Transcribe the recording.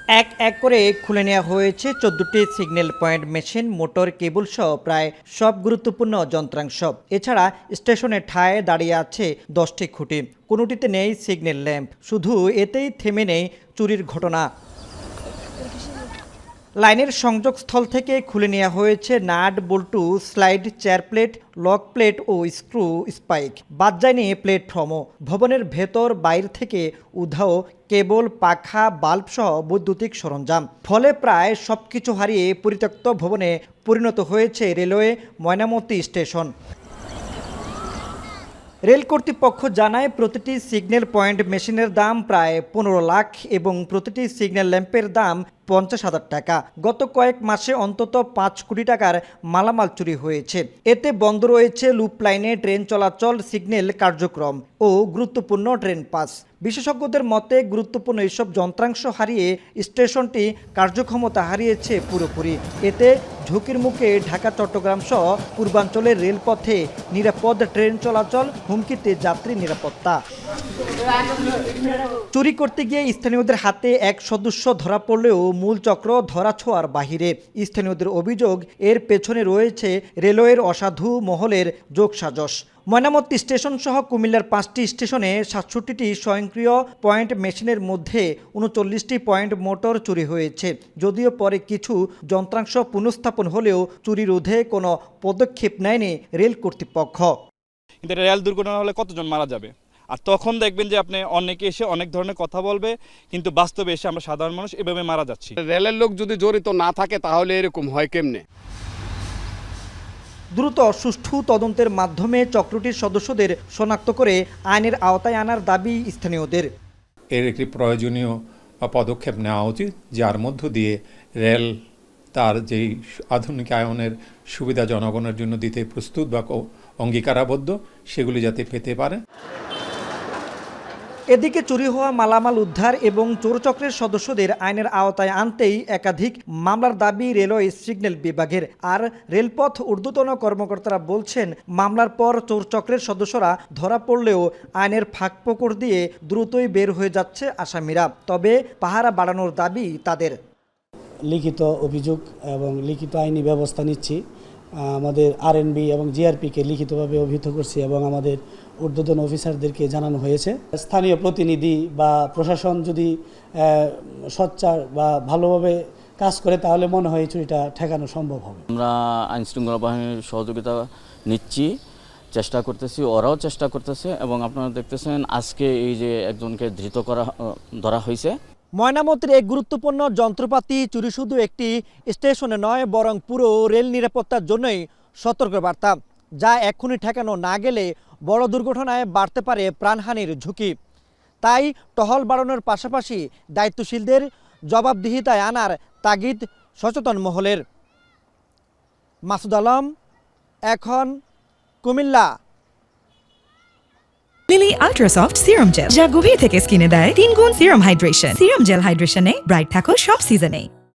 এক এক করে খুলে নেওয়া হয়েছে ১৪টি সিগন্যাল পয়েন্ট মেশিন, মোটর, কেবল সহ প্রায় সব গুরুত্বপূর্ণ যন্ত্রাংশ। এছাড়া স্টেশনে ঠায় দাঁড়িয়ে আছে ১০টি খুঁটি, কোনোটিতে নেই সিগন্যাল ল্যাম্প। শুধু এতেই থেমে নেই চুরির ঘটনা। লাইনের সংযোগস্থল থেকে খুলে নেওয়া হয়েছে নাট, বল্টু, slide, chair plate, lock plate ও স্ক্রু স্পাইক। বাদ যায়নি প্ল্যাটফর্মও। ভবনের ভেতর বাইরে থেকে উধাও কেবল, পাখা, বাল্ব সহ বৈদ্যুতিক সরঞ্জাম। ফলে প্রায় সবকিছু হারিয়ে পরিত্যক্ত ভবনে পরিণত হয়েছে রেলওয়ে ময়নামতি স্টেশন। রেল কর্তৃপক্ষ জানায় প্রতিটি সিগন্যাল পয়েন্ট মেশিনের দাম প্রায় ১৫ লাখ এবং প্রতিটি সিগন্যাল ল্যাম্পের দাম ৫০,০০০ টাকা। গত কয়েক মাসে অন্তত ৫ কোটি টাকার মালামাল চুরি হয়েছে। এতে বন্ধ রয়েছে লুপ লাইনে ট্রেন চলাচল, সিগন্যাল কার্যক্রম ও গুরুত্বপূর্ণ ট্রেন পাস। বিশেষজ্ঞদের মতে গুরুত্বপূর্ণ এসব যন্ত্রাংশ হারিয়ে স্টেশনটি কার্যক্ষমতা হারিয়েছে পুরোপুরি। এতে ঝুঁকির মুখে ঢাকা, চট্টগ্রাম সহ পূর্বাঞ্চলের রেলপথে নিরাপদ ট্রেন চলাচল, হুমকিতে যাত্রী নিরাপত্তা। চুরি করতে গিয়ে স্থানীয়দের হাতে এক সদস্য ধরা পড়লেও মূল চক্র ধরাছোঁয়ার বাহিরে। স্থানীয়দের অভিযোগ, এর পেছনে রয়েছে রেলওয়ের অসাধু মহলের যোগসাজশ। ময়নামতি স্টেশন সহ কুমিল্লার ৫টি স্টেশনে ৬৭টি স্বয়ংক্রিয় পয়েন্ট মেশিনের মধ্যে ৩৯টি পয়েন্ট মোটর চুরি হয়েছে। যদিও পরে কিছু যন্ত্রাংশ পুনঃস্থাপন হলেও চুরি রোধে কোনো পদক্ষেপ নেয়নি রেল কর্তৃপক্ষ। কিন্তু রেল দুর্ঘটনা হলে কতজন মারা যাবে? আর তখন দেখবেন যে আপনি অনেকে এসে অনেক ধরনের কথা বলবে, কিন্তু বাস্তবে এসে আমরা সাধারণ মানুষ এভাবে মারা যাচ্ছি। রেলের লোক যদি জড়িত না থাকে তাহলে এরকম হয় কেমনে? দ্রুত সুষ্ঠু তদন্তের মাধ্যমে চক্রটির সদস্যদের শনাক্ত করে আইনের আওতায় আনার দাবি স্থানীয়দের। এর একটি প্রয়োজনীয় পদক্ষেপ নেওয়া উচিত, যার মধ্য দিয়ে রেল তার যেই আধুনিকায়নের সুবিধা জনগণের জন্য দিতে প্রস্তুত বা অঙ্গীকারাবদ্ধ, সেগুলি যাতে পেতে পারে। এদিকে চুরি হওয়া মালামাল উদ্ধার এবং চোরচক্রের সদস্যদের আইনের আওতায় আনতেই একাধিক মামলার দাবি রেলওয়ে সিগন্যাল বিভাগের। আর রেলপথ ঊর্ধ্বতন কর্মকর্তারা বলছেন, মামলার পর চোরচক্রের সদস্যরা ধরা পড়লেও আইনের ফাঁকফোকর দিয়ে দ্রুতই বের হয়ে যাচ্ছে আসামিরা। তবে পাহারা বাড়ানোর দাবি তাদের। লিখিত অভিযোগ এবং লিখিত আইনি ব্যবস্থা নিচ্ছি। আমাদের আরএনবি এবং জিআরপিকে লিখিতভাবে অভিহিত করছি এবং আমাদের ঊর্ধ্বতন অফিসারদেরকে জানানো হয়েছে। স্থানীয় প্রতিনিধি বা প্রশাসন যদি সোচ্চার বা ভালোভাবে কাজ করে তাহলে মনে হয় চুরিটা ঠেকানো সম্ভব হবে। আমরা আইনশৃঙ্খলা বাহিনীর সহযোগিতা নিচ্ছি, চেষ্টা করতেছি, ওরাও চেষ্টা করতেছে এবং আপনারা দেখতেছেন আজকে এই যে একজনকে ধরা হয়েছে। ময়নামতির এক গুরুত্বপূর্ণ যন্ত্রপাতি চুরি শুধু একটি স্টেশনে নয়, বরং পুরো রেল নিরাপত্তার জন্যই সতর্কবার্তা, যা এক্ষুনি ঠেকানো না গেলে বড় দুর্ঘটনায় বাড়তে পারে প্রাণহানির ঝুঁকি। তাই টহল বাড়ানোর পাশাপাশি দায়িত্বশীলদের জবাবদিহিতায় আনার তাগিদ সচেতন মহলের। মাসুদ আলম, এখন, Cumilla. Lily ultrasoft serum gel, যা গভীর থেকে স্কিনে দেয় ৩ গুণ সিরাম হাইড্রেশন। সিরাম জেল হাইড্রেশনে ব্রাইট থাকো সব সিজনে।